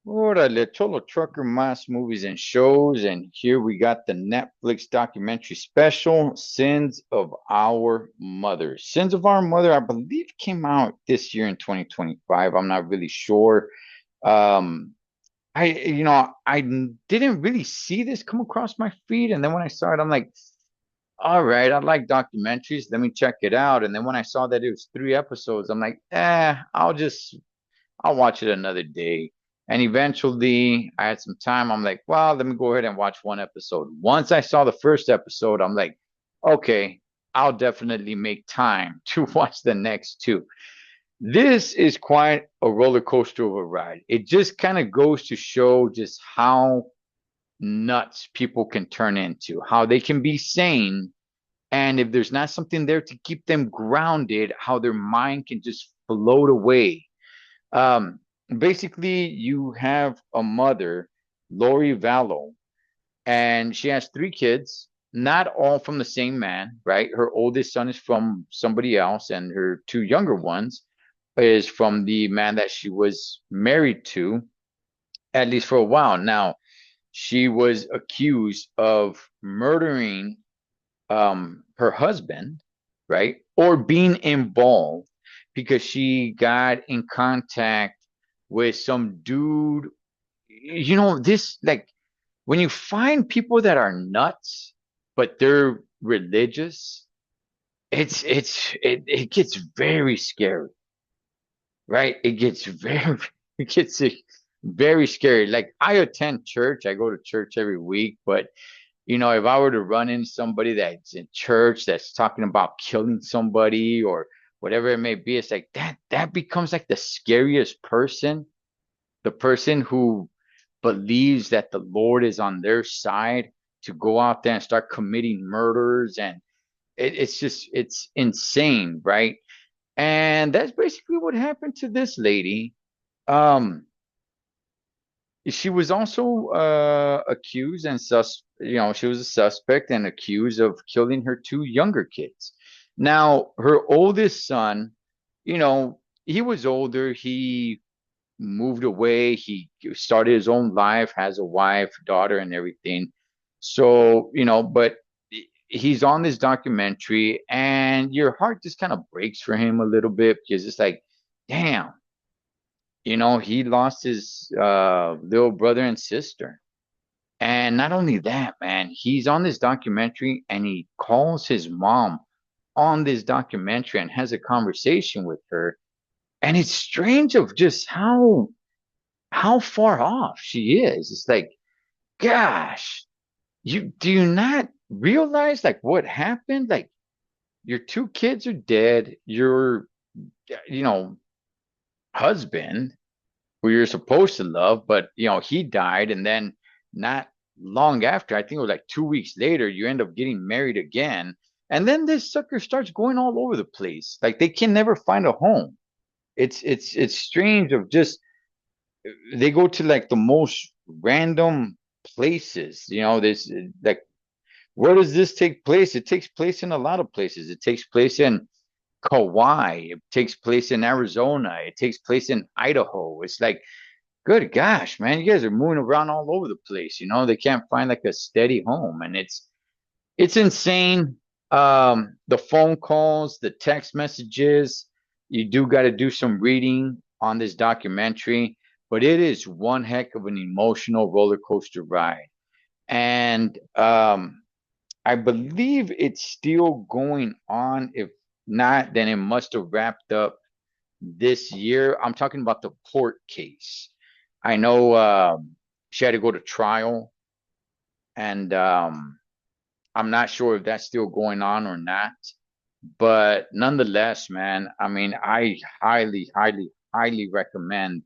Órale, Cholo Trucker Mass Movies and Shows, and here we got the Netflix documentary special, Sins of Our Mother. Sins of Our Mother, I believe, came out this year in 2025. I'm not really sure. Um, I didn't really see this come across my feed, and then when I saw it, I'm like, all right, I like documentaries. Let me check it out. And then when I saw that it was 3 episodes, I'm like, I'll watch it another day. And eventually I had some time. I'm like, well, let me go ahead and watch one episode. Once I saw the first episode, I'm like, okay, I'll definitely make time to watch the next two. This is quite a roller coaster of a ride. It just kind of goes to show just how nuts people can turn into, how they can be sane. And if there's not something there to keep them grounded, how their mind can just float away. um, Basically, you have a mother, Lori Vallow, and she has 3 kids, not all from the same man, right? Her oldest son is from somebody else, and her 2 younger ones is from the man that she was married to, at least for a while. Now, she was accused of murdering her husband, right? Or being involved because she got in contact with some dude. This, like, when you find people that are nuts, but they're religious, it gets very scary, right? It gets very it gets very scary. Like, I attend church, I go to church every week, but if I were to run into somebody that's in church that's talking about killing somebody or whatever it may be, it's like that becomes like the scariest person, the person who believes that the Lord is on their side to go out there and start committing murders. And it's insane, right? And that's basically what happened to this lady. Um, she was also accused and she was a suspect and accused of killing her 2 younger kids. Now, her oldest son, you know, he was older. He moved away. He started his own life, has a wife, daughter, and everything. So, but he's on this documentary, and your heart just kind of breaks for him a little bit because it's like, damn, he lost his little brother and sister. And not only that, man, he's on this documentary and he calls his mom on this documentary and has a conversation with her. And it's strange of just how far off she is. It's like, gosh, do you not realize like what happened? Like, your 2 kids are dead. Your, you know, husband, who you're supposed to love, but he died, and then not long after, I think it was like 2 weeks later, you end up getting married again. And then this sucker starts going all over the place. Like, they can never find a home. It's strange of just they go to like the most random places. This, like, where does this take place? It takes place in a lot of places. It takes place in Kauai. It takes place in Arizona. It takes place in Idaho. It's like, good gosh, man, you guys are moving around all over the place. They can't find like a steady home, and it's insane. The phone calls, the text messages, you do got to do some reading on this documentary, but it is one heck of an emotional roller coaster ride. And I believe it's still going on. If not, then it must have wrapped up this year. I'm talking about the court case. I know she had to go to trial, and I'm not sure if that's still going on or not. But nonetheless, man, I mean, I highly, highly, highly recommend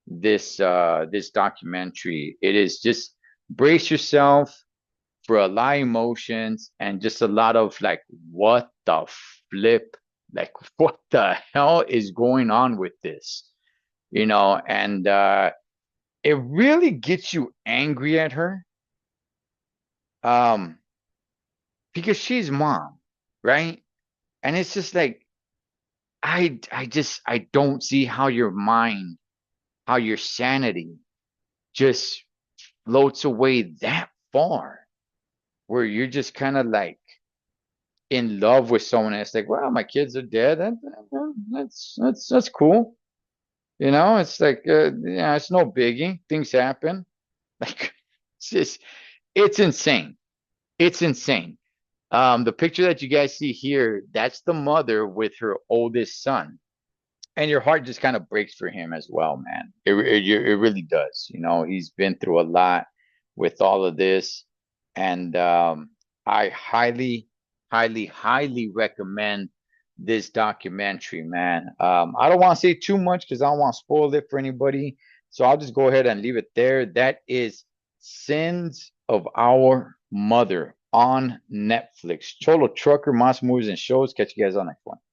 this documentary. It is just, brace yourself for a lot of emotions and just a lot of like, what the flip? Like, what the hell is going on with this? And it really gets you angry at her, um, because she's mom, right? And it's just like, I don't see how your mind, how your sanity just floats away that far, where you're just kind of like in love with someone. And it's like, well, my kids are dead. That's cool. You know, it's like, yeah, it's no biggie. Things happen. Like, it's just, it's insane. It's insane. The picture that you guys see here, that's the mother with her oldest son. And your heart just kind of breaks for him as well, man. It really does. You know, he's been through a lot with all of this. And I highly recommend this documentary, man. I don't want to say too much because I don't want to spoil it for anybody. So I'll just go ahead and leave it there. That is Sins of Our Mother on Netflix. Cholo Trucker, Mas Movies and Shows. Catch you guys on next one.